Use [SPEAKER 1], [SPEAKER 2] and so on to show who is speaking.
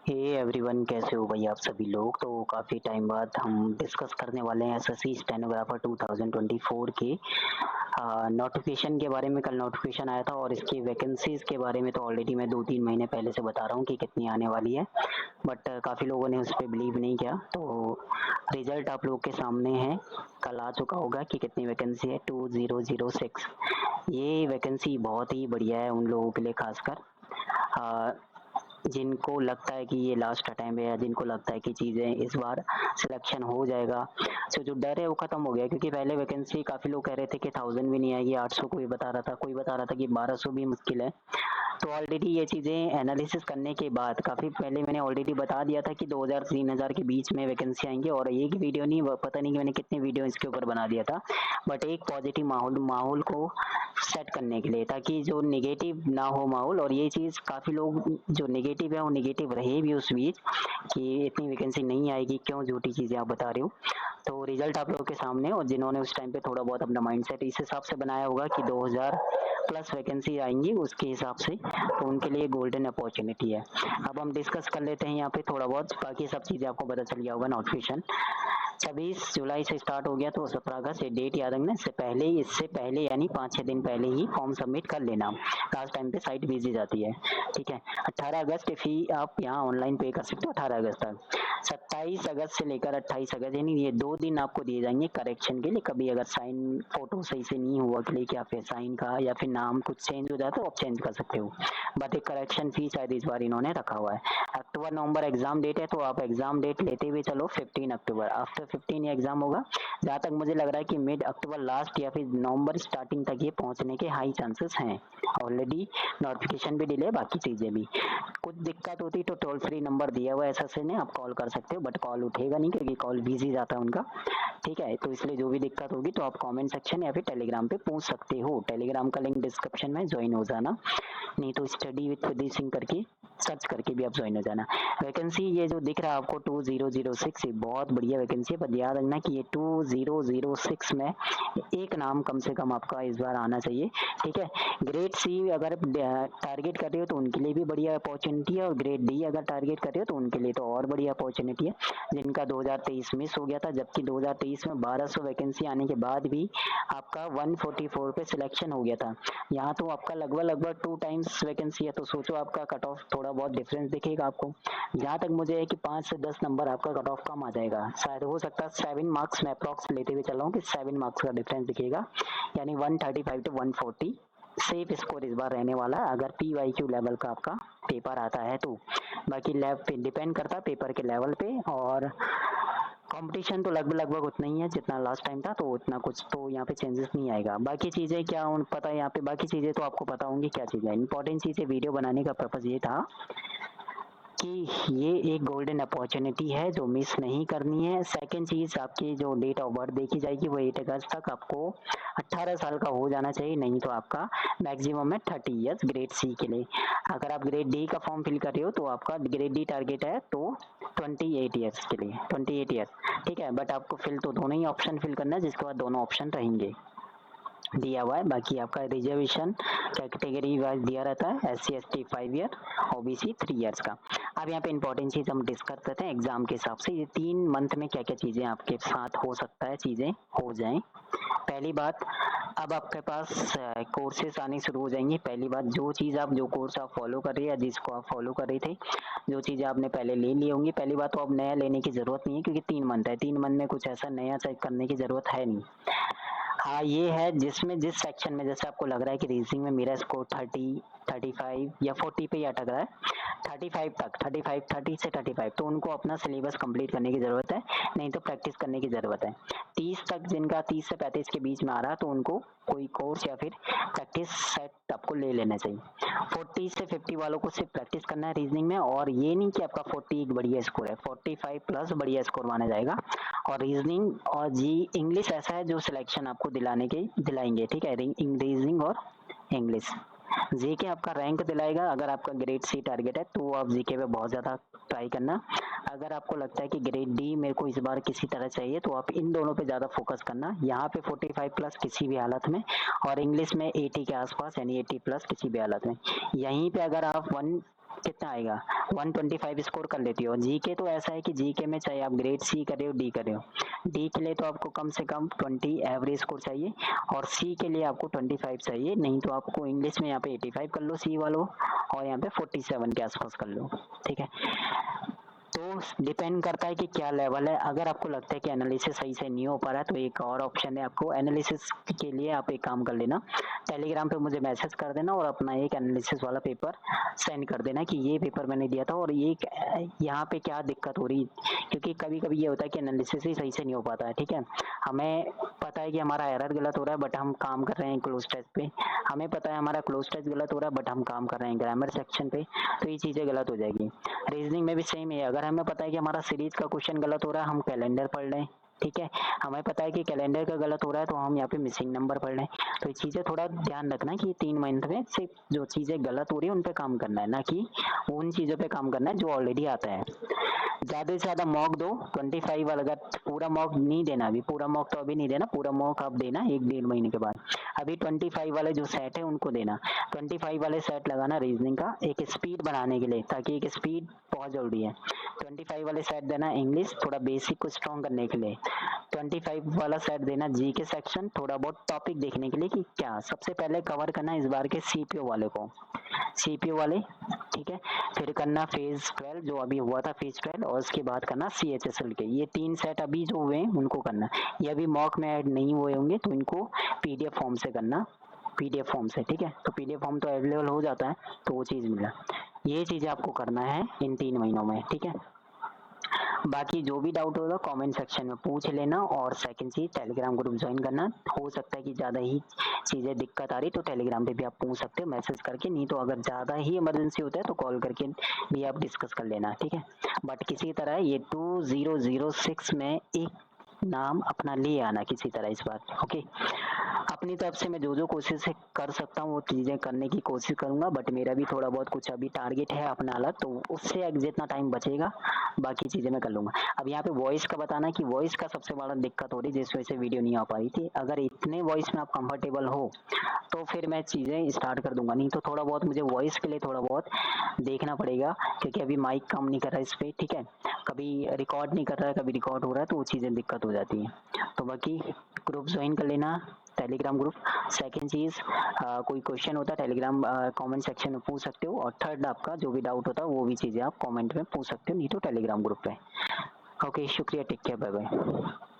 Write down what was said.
[SPEAKER 1] Hey everyone, कैसे हो भाई आप सभी लोग। तो काफ़ी टाइम बाद हम डिस्कस करने वाले हैं एसएससी स्टेनोग्राफर 2024 के नोटिफिकेशन के बारे में। कल नोटिफिकेशन आया था और इसकी वैकेंसीज के बारे में तो ऑलरेडी मैं 2-3 महीने पहले से बता रहा हूँ कि कितनी आने वाली है, बट काफ़ी लोगों ने उस पर बिलीव नहीं किया। तो रिजल्ट आप लोग के सामने है, कल आ चुका होगा कि कितनी वैकेंसी है। 2006। ये वैकेंसी बहुत ही बढ़िया है उन लोगों के लिए, खासकर जिनको लगता है कि ये लास्ट अटेम्प्ट है या जिनको लगता है कि चीज़ें इस बार सिलेक्शन हो जाएगा। तो जो डर है वो खत्म हो गया, क्योंकि पहले वैकेंसी काफ़ी लोग कह रहे थे कि 1000 भी नहीं आएगी, 800 कोई बता रहा था, कोई बता रहा था कि 1200 भी मुश्किल है। तो ऑलरेडी ये चीज़ें एनालिसिस करने के बाद काफ़ी पहले मैंने ऑलरेडी बता दिया था कि 2000-3000 के बीच में वैकेंसी आएंगी। और एक वीडियो नहीं, पता नहीं कि मैंने कितने वीडियो इसके ऊपर बना दिया था, बट एक पॉजिटिव माहौल को सेट करने के लिए, ताकि जो नेगेटिव ना हो माहौल। और ये चीज़ काफ़ी लोग जो नेगेटिव है वो नेगेटिव रहे भी उस बीच कि इतनी वैकेंसी नहीं आएगी, क्यों झूठी चीज़ें आप बता रहे हो। तो रिजल्ट आप लोगों के सामने, और जिन्होंने उस टाइम पे थोड़ा बहुत अपना माइंडसेट इस हिसाब से बनाया होगा कि 2000 प्लस वैकेंसी आएंगी उसके हिसाब से, तो उनके लिए गोल्डन अपॉर्चुनिटी है। अब हम डिस्कस कर लेते हैं यहाँ पे थोड़ा बहुत, बाकी सब चीज़ें आपको पता चल गया होगा। नोटिफिकेशन 26 जुलाई से स्टार्ट हो गया, तो 17 अगस्त ये डेट याद रखना। इससे पहले यानी 5-6 दिन पहले ही फॉर्म सबमिट कर लेना। लास्ट टाइम पे साइट बिजी जाती है, ठीक है। 18 अगस्त की फी आप यहाँ ऑनलाइन पे कर सकते हो, 18 अगस्त तक। 27 अगस्त से लेकर 28 अगस्त, यानी ये 2 दिन आपको दिए जाएंगे करेक्शन के लिए। कभी अगर साइन फोटो सही से नहीं हुआ क्लिक, या फिर साइन का या फिर नाम कुछ चेंज हो जाता है तो आप चेंज कर सकते हो, बट एक करेक्शन फी शायद इस बार इन्होंने रखा हुआ है। अक्टूबर नवंबर एग्जाम डेट है, तो आप एग्जाम डेट लेते हुए चलो 15 अक्टूबर। आफ्टर 15 ये एग्जाम होगा। जहाँ तक मुझे लग रहा है कि मिड अक्टूबर लास्ट या फिर नवंबर स्टार्टिंग तक ये पहुंचने के हाई चांसेस हैं। ऑलरेडी नोटिफिकेशन भी डिले, बाकी चीजें भी। कुछ दिक्कत होती तो टोल फ्री नंबर दिया हुआ है एसएससी ने, आप कॉल कर सकते हो, बट कॉल उठेगा नहीं क्योंकि कॉल बिजी जाता है उनका, ठीक है। तो इसलिए जो भी दिक्कत होगी तो आप कमेंट सेक्शन या फिर टेलीग्राम पे पूछ सकते हो। टेलीग्राम का लिंक डिस्क्रिप्शन में, ज्वाइन हो जाना, नहीं तो स्टडी विद प्रदीप सिंह करके सर्च करके भी आप ज्वाइन हो जाना। वैकेंसी ये जो दिख रहा है आपको 2006, ये बहुत बढ़िया वैकेंसी है, पर याद रखना कि ये 2006 में एक नाम कम से कम आपका इस बार आना चाहिए, ठीक है। ग्रेड सी अगर टारगेट कर रहे हो तो उनके लिए भी बढ़िया अपॉर्चुनिटी है, और ग्रेड डी अगर टारगेट कर रहे हो तो उनके लिए तो और बढ़िया अपॉर्चुनिटी है, जिनका 2023 मिस हो गया था। जबकि 2023 में 1200 वैकेंसी आने के बाद भी आपका 144 पे सिलेक्शन हो गया था। यहाँ तो आपका लगभग 2 टाइम्स वैकेंसी है, तो सोचो आपका कट ऑफ थोड़ा बहुत डिफरेंस दिखेगा आपको। जहाँ तक मुझे है कि 5 से 10 नंबर आपका कट ऑफ कम आ जाएगा, शायद हो सकता है 7 मार्क्स में अप्रॉक्स लेते हुए चल रहा हूँ कि 7 मार्क्स का डिफरेंस दिखेगा, यानी 135 to 140 सेफ स्कोर इस बार रहने वाला है, अगर PYQ लेवल का आपका पेपर आता है तो। बाकी लैब पे डिपेंड करता है, पेपर के लेवल पे, और कंपटीशन तो लगभग उतना ही है जितना लास्ट टाइम था, तो उतना कुछ तो यहाँ पे चेंजेस नहीं आएगा। बाकी चीज़ें क्या पता है यहाँ पे, बाकी चीज़ें तो आपको पता होंगी क्या चीज़ें। इंपॉर्टेंट चीज़ें वीडियो बनाने का पर्पज़ ये था कि ये एक गोल्डन अपॉर्चुनिटी है जो मिस नहीं करनी है। सेकंड चीज, आपकी जो डेट ऑफ बर्थ देखी जाएगी वो 8 अगस्त तक आपको 18 साल का हो जाना चाहिए, नहीं तो आपका मैक्सिमम है 30 ईयर्स ग्रेड सी के लिए। अगर आप ग्रेड डी का फॉर्म फिल कर रहे हो तो आपका ग्रेड डी टारगेट है तो 28 ईयर्स के लिए, 28 ईयर्स, ठीक है। बट आपको फिल तो दोनों ही ऑप्शन फिल करना है, जिसके बाद दोनों ऑप्शन रहेंगे दिया हुआ है। बाकी आपका रिजर्वेशन कैटेगरी वाइज दिया रहता है, SC ST 5 year, OBC 3 years का। अब यहाँ पे इंपॉर्टेंट चीज हम डिस्कस करते हैं एग्जाम के हिसाब से, ये 3 मंथ में क्या क्या चीजें आपके साथ हो सकता है, चीजें हो जाएं। पहली बात, अब आपके पास कोर्सेस आने शुरू हो जाएंगे। पहली बात, जो कोर्स आप फॉलो कर रहे हैं या जिसको आप फॉलो कर रहे थे, जो चीजें आपने पहले ले ली होंगी, पहली बात तो अब नया लेने की जरूरत नहीं है, क्योंकि 3 मंथ है, 3 मंथ में कुछ ऐसा नया चेक करने की जरूरत है नहीं। हाँ, ये है जिसमें जिस सेक्शन में जैसे आपको लग रहा है कि रीजनिंग में मेरा स्कोर 30, 35 या 40 पे ही अटक रहा है, 35 तक, 30 से 35, तो उनको अपना सिलेबस कंप्लीट करने की जरूरत है, नहीं तो प्रैक्टिस करने की जरूरत है। 30 तक, जिनका 30 से 35 के बीच में आ रहा है, तो उनको कोई कोर्स या फिर प्रैक्टिस सेट आपको ले लेना चाहिए। 40 से 50 वालों को सिर्फ प्रैक्टिस करना है रीजनिंग में, और ये नहीं कि आपका 40 एक बढ़िया स्कोर है, 45 प्लस बढ़िया स्कोर माना जाएगा। और रीजनिंग और इंग्लिश ऐसा है जो सिलेक्शन आपको दिलाएंगे, ठीक है। रीजनिंग और इंग्लिश, जीके आपका रैंक दिलाएगा। अगर आपका ग्रेड सी टारगेट है तो आप जीके पे बहुत ज्यादा ट्राई करना। अगर आपको लगता है कि ग्रेड डी मेरे को इस बार किसी तरह चाहिए, तो आप इन दोनों पे ज्यादा फोकस करना। यहाँ पे 45 प्लस किसी भी हालत में, और इंग्लिश में 80 के आसपास, यानी 80 प्लस किसी भी हालत में। यहीं पे अगर आप कितना आएगा 125 स्कोर कर लेती हो। जीके तो ऐसा है कि जीके में चाहे आप ग्रेड सी कर रहे हो डी कर रहे हो, डी के लिए तो आपको कम से कम 20 एवरेज स्कोर चाहिए और सी के लिए आपको 25 चाहिए, नहीं तो आपको इंग्लिश में यहाँ पे 85 कर लो सी वालों और यहाँ पे 47 के आसपास कर लो, ठीक है। तो डिपेंड करता है कि क्या लेवल है। अगर आपको लगता है कि एनालिसिस सही से नहीं हो पा रहा है तो एक और ऑप्शन है आपको, एनालिसिस के लिए आप एक काम कर लेना, टेलीग्राम पे मुझे मैसेज कर देना और अपना एक एनालिसिस वाला पेपर सेंड कर देना कि ये पेपर मैंने दिया था और ये यहाँ पे क्या दिक्कत हो रही, क्योंकि कभी कभी ये होता है कि एनालिसिस ही सही से नहीं हो पाता है, ठीक है। हमें पता है कि हमारा एरर गलत हो रहा है बट हम काम कर रहे हैं क्लोज टेस्ट पे, हमें पता है हमारा क्लोज टेस्ट गलत हो रहा है बट हम काम कर रहे हैं ग्रामर सेक्शन पे, तो ये चीज़ें गलत हो जाएगी। रीजनिंग में भी सेम है, अगर हमें पता है कि हमारा सीरीज का क्वेश्चन गलत हो रहा है हम कैलेंडर पढ़ लें, ठीक है। हमें पता है कि कैलेंडर का गलत हो रहा है तो हम यहाँ पे मिसिंग नंबर पढ़ लें। तो ये चीज़ें थोड़ा ध्यान रखना कि 3 मंथ में सिर्फ जो चीज़ें गलत हो रही है उन पे काम करना है, ना कि उन चीज़ों पे काम करना है जो ऑलरेडी आता है। ज़्यादा से ज़्यादा मॉक दो 25 वाला, अगर पूरा मॉक नहीं देना, अभी पूरा मॉक तो अभी नहीं देना, पूरा मॉक आप देना 1-1.5 महीने के बाद। अभी 25 वाले जो सेट है उनको देना, 25 वाले सेट लगाना रीजनिंग का एक स्पीड बढ़ाने के लिए, ताकि एक स्पीड बहुत जरूरी है। 25 वाले सेट देना इंग्लिश थोड़ा बेसिक को स्ट्रॉन्ग करने के लिए, 25 वाला सेट देना जी के सेक्शन थोड़ा बहुत टॉपिक देखने के लिए कि क्या सबसे पहले कवर करना इस बार के सीपीओ वाले को, सीपीओ वाले, ठीक है। फिर करना फेज 12 जो अभी हुआ था फेज 12, और उसके बाद करना सीएचएसएल के, ये 3 सेट अभी जो हुए हैं उनको करना। ये अभी मॉक में ऐड नहीं हुए होंगे तो इनको पीडीएफ फॉर्म से करना, पीडीएफ फॉर्म से, ठीक है। तो पीडीएफ फॉर्म तो अवेलेबल हो जाता है तो वो चीज़ मिला, ये चीज़ें आपको करना है इन 3 महीनों में, ठीक है। बाकी जो भी डाउट होगा कमेंट सेक्शन में पूछ लेना, और सेकंड चीज टेलीग्राम ग्रुप ज्वाइन करना। हो सकता है कि ज़्यादा ही चीज़ें दिक्कत आ रही तो टेलीग्राम पे भी आप पूछ सकते हो मैसेज करके, नहीं तो अगर ज़्यादा ही इमरजेंसी होता है तो कॉल करके भी आप डिस्कस कर लेना, ठीक है। बट किसी तरह ये 2006 में एक नाम अपना ले आना किसी तरह इस बार, ओके। अपनी तरफ से मैं जो जो कोशिश कर सकता हूँ वो चीज़ें करने की कोशिश करूंगा, बट मेरा भी थोड़ा बहुत कुछ अभी टारगेट है अपना अलग, तो उससे जितना टाइम बचेगा बाकी चीज़ें मैं कर लूंगा। अब यहाँ पे वॉइस का बताना कि वॉइस का सबसे बड़ा दिक्कत हो रही है जिस वजह से वीडियो नहीं आ पा रही थी। अगर इतने वॉइस में आप कंफर्टेबल हो तो फिर मैं चीज़ें स्टार्ट कर दूंगा, नहीं तो थोड़ा बहुत मुझे वॉइस के लिए थोड़ा बहुत देखना पड़ेगा, क्योंकि अभी माइक काम नहीं कर रहा है इस पर, ठीक है। कभी रिकॉर्ड नहीं कर रहा है, कभी रिकॉर्ड हो रहा है, तो वो चीज़ें दिक्कत हो जाती है। तो बाकी ग्रुप ज्वाइन कर लेना टेलीग्राम ग्रुप। सेकंड चीज़ कोई क्वेश्चन होता है टेलीग्राम कमेंट सेक्शन में पूछ सकते हो, और थर्ड आपका जो भी डाउट होता है वो भी चीज़ें आप कमेंट में पूछ सकते हो, नहीं तो टेलीग्राम ग्रुप पे। ओके, शुक्रिया, टेक केयर, बाय बाय।